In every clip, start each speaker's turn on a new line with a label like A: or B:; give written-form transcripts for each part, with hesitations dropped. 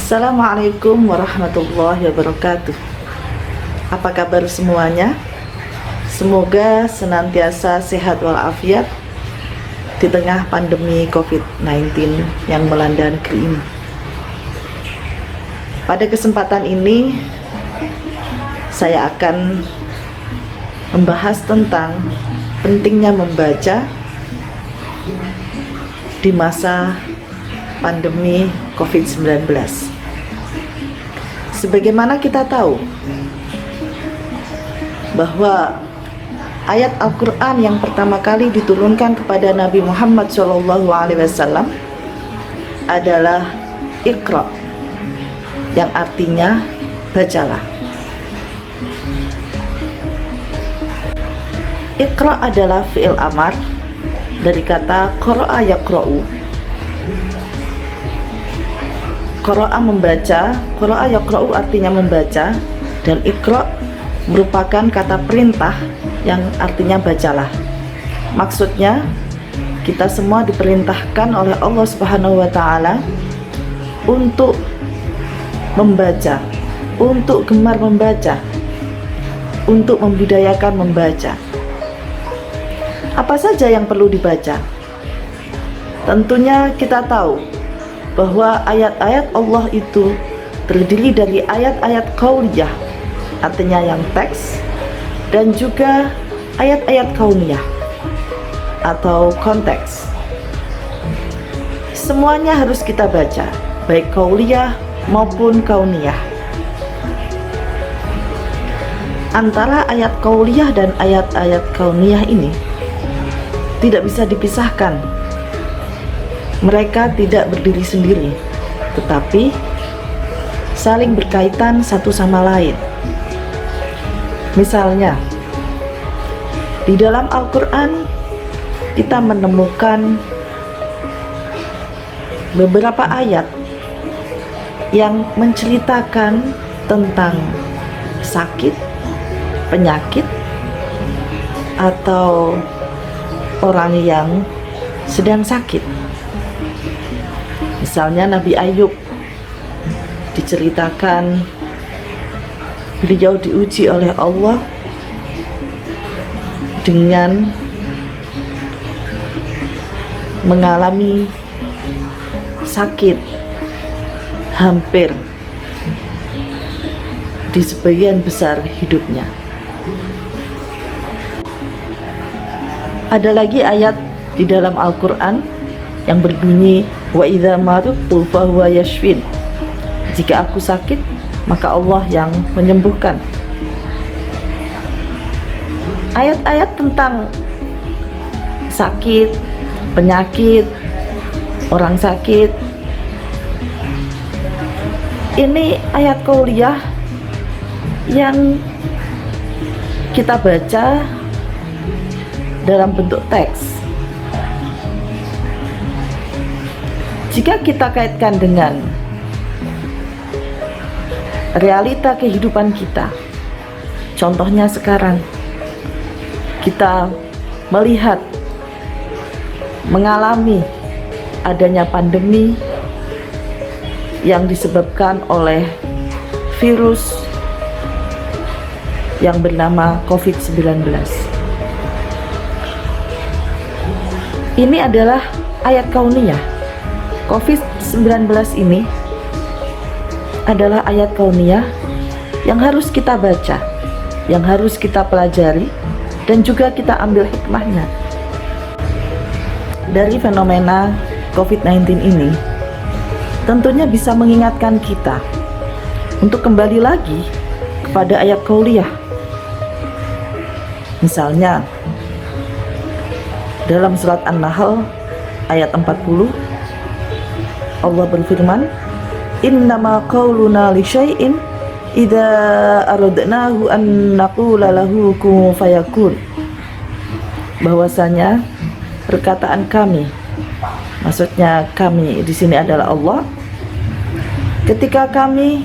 A: Assalamualaikum warahmatullahi wabarakatuh. Apa kabar semuanya? Semoga senantiasa sehat walafiat di tengah pandemi COVID-19 yang melanda negeri ini. Pada kesempatan ini saya akan membahas tentang pentingnya membaca di masa pandemi COVID-19. Sebagaimana kita tahu bahwa ayat Al-Quran yang pertama kali diturunkan kepada Nabi Muhammad SAW adalah Iqra, yang artinya bacalah. Iqra adalah fi'il amar dari kata qara'a yaqra'u. Qara'a membaca, qara'a yaqra'u artinya membaca, dan Iqra merupakan kata perintah yang artinya bacalah. Maksudnya kita semua diperintahkan oleh Allah Subhanahu wa taala untuk membaca, untuk gemar membaca, untuk membudayakan membaca. Apa saja yang perlu dibaca? Tentunya kita tahu bahwa ayat-ayat Allah itu terdiri dari ayat-ayat qauliyah, artinya yang teks, dan juga ayat-ayat kauniyah atau konteks. Semuanya harus kita baca, baik qauliyah maupun kauniyah. Antara ayat qauliyah dan ayat-ayat kauniyah ini tidak bisa dipisahkan. Mereka tidak berdiri sendiri, tetapi saling berkaitan satu sama lain. Misalnya, di dalam Al-Quran kita menemukan beberapa ayat yang menceritakan tentang sakit, penyakit, atau orang yang sedang sakit. Misalnya Nabi Ayub diceritakan beliau diuji oleh Allah dengan mengalami sakit hampir di sebagian besar hidupnya. Ada lagi ayat di dalam Al-Quran yang berbunyi wa idza maridtu fahuwa yashfin. Jika aku sakit, maka Allah yang menyembuhkan. Ayat-ayat tentang sakit, penyakit, orang sakit, ini ayat qauliyah yang kita baca dalam bentuk teks. Jika kita kaitkan dengan realita kehidupan kita, contohnya sekarang kita melihat mengalami adanya pandemi yang disebabkan oleh virus yang bernama COVID-19. Ini adalah ayat kauniyah. COVID-19 ini adalah ayat kauniyah yang harus kita baca, yang harus kita pelajari, dan juga kita ambil hikmahnya. Dari fenomena COVID-19 ini tentunya bisa mengingatkan kita untuk kembali lagi kepada ayat qauliyah. Misalnya dalam surat An-Nahl ayat 40, Allah berfirman, innama qauluna li syai'in idza aradnahu an naqula lahu kun fayakun. Bahwasanya perkataan kami, maksudnya kami di sini adalah Allah, ketika kami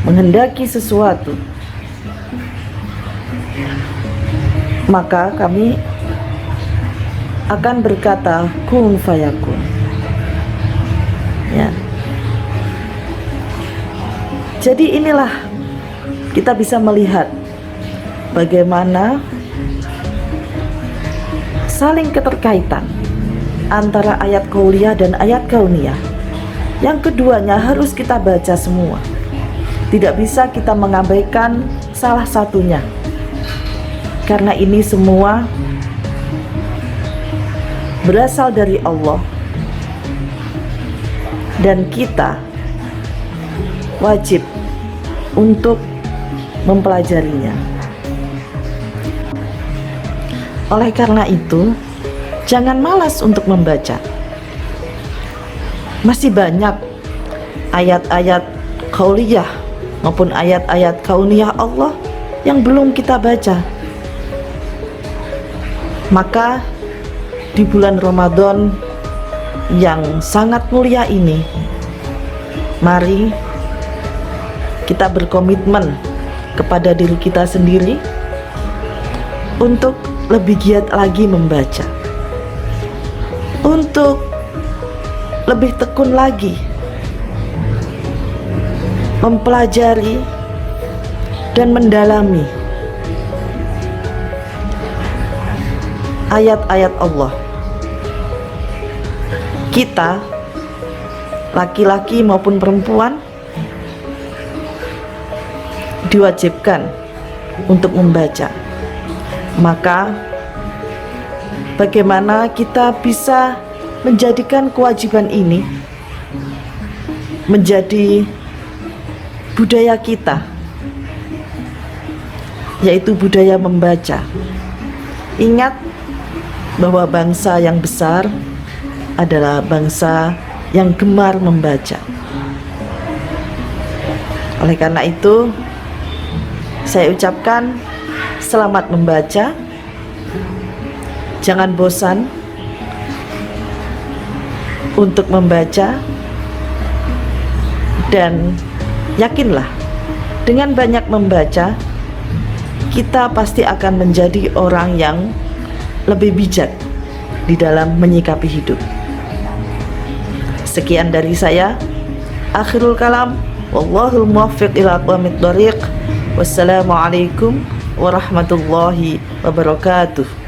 A: menghendaki sesuatu, maka kami akan berkata kun fayakun. Ya. Jadi inilah kita bisa melihat bagaimana saling keterkaitan antara ayat qauliyah dan ayat kauniyah. Yang keduanya harus kita baca semua. Tidak bisa kita mengabaikan salah satunya. Karena ini semua berasal dari Allah. Dan kita wajib untuk mempelajarinya. Oleh karena itu, jangan malas untuk membaca. Masih banyak ayat-ayat qauliyah maupun ayat-ayat kauniyah Allah yang belum kita baca. Maka di bulan Ramadan yang sangat mulia ini, mari kita berkomitmen kepada diri kita sendiri untuk lebih giat lagi membaca, untuk lebih tekun lagi mempelajari dan mendalami ayat-ayat Allah. Kita, laki-laki maupun perempuan, diwajibkan untuk membaca. Maka bagaimana kita bisa menjadikan kewajiban ini menjadi budaya kita, yaitu budaya membaca. Ingat bahwa bangsa yang besar adalah bangsa yang gemar membaca. Oleh karena itu, saya ucapkan selamat membaca. Jangan bosan untuk membaca, dan yakinlah dengan banyak membaca kita pasti akan menjadi orang yang lebih bijak di dalam menyikapi hidup. Sekian dari saya. Akhirul kalam, wallahul muwaffiq ila aqwamit thoriq. Wassalamualaikum warahmatullahi wabarakatuh.